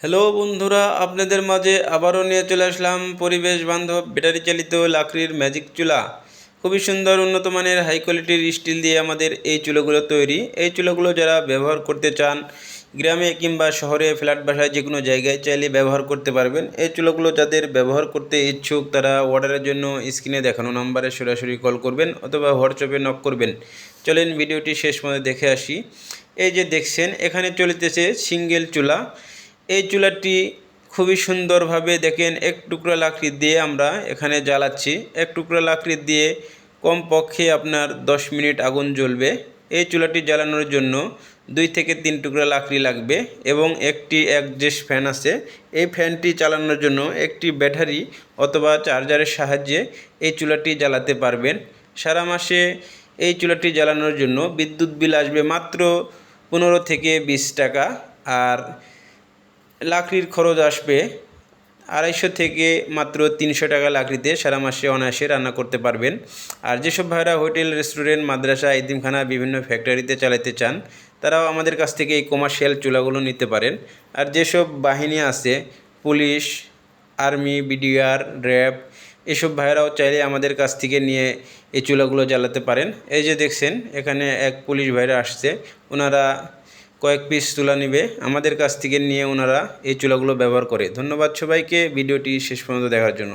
Hello বন্ধুরা, আপনাদের মাঝে আবারও নিয়ে চলে আসলাম পরিবেশ বান্ধব ব্যাটারি চালিত লাকড়ির ম্যাজিক চুলা। খুবই সুন্দর উন্নত মানের হাই কোয়ালিটির স্টিল দিয়ে আমাদের এই চুলাগুলো তৈরি। এই চুলাগুলো যারা ব্যবহার করতে চান, গ্রামে কিংবা শহরে ফ্ল্যাট বাসায় যে কোনো জায়গায় চাইলে ব্যবহার করতে পারবেন। এই চুলাগুলো যাদের ব্যবহার করতে ইচ্ছুক তারা অর্ডারের জন্য স্ক্রিনে দেখানো নাম্বারে সরাসরি কল করবেন অথবা হোয়াটসঅ্যাপে নক করবেন। চলেন ভিডিওটি শেষ পর্যন্ত দেখে আসি। এই যে দেখছেন এখানে চলিতেছে সিঙ্গেল চুলা। এই চুলাটি খুবই সুন্দরভাবে দেখেন এক টুকরা লাকড়ি দিয়ে আমরা এখানে জ্বালাচ্ছি। এক টুকরা লাকড়ি দিয়ে কমপক্ষে আপনার 10 মিনিট আগুন জ্বলবে। এই চুলাটি জ্বালানোর জন্য 2 থেকে 3 টুকরা লাকড়ি লাগবে এবং একটি একজেস্ট ফ্যান আছে। এই ফ্যানটি চালানোর জন্য একটি ব্যাটারি অথবা চার্জারের সাহায্যে এই চুলাটি জ্বালাতে পারবেন। সারা মাসে এই চুলাটি জ্বালানোর জন্য বিদ্যুৎ বিল আসবে মাত্র 15 থেকে 20 টাকা। আর লাকড়ির খরচ আসবে 250 থেকে মাত্র 300 টাকা। লাকড়িতে সারা মাসে অনায়াসে রান্না করতে পারবেন। আর যেসব ভাইরা হোটেল, রেস্টুরেন্ট, মাদ্রাসা, এতিমখানা, বিভিন্ন ফ্যাক্টরিতে চালাতে চান তারাও আমাদের কাছ থেকে এই কমার্শিয়াল চুলাগুলো নিতে পারেন। আর যেসব বাহিনী আছে, পুলিশ, আর্মি, বিডিআর, র্যাব, এসব ভাইরাও চাইলে আমাদের কাছ থেকে নিয়ে এই চুলাগুলো জ্বালাতে পারেন। এই যে দেখছেন এখানে এক পুলিশ ভাইরা আসছে, ওনারা কয়েক পিস চুলা নেবে আমাদের কাছ থেকে নিয়ে ওনারা এই চুলাগুলো ব্যবহার করে। ধন্যবাদ সবাইকে ভিডিওটি শেষ পর্যন্ত দেখার জন্য।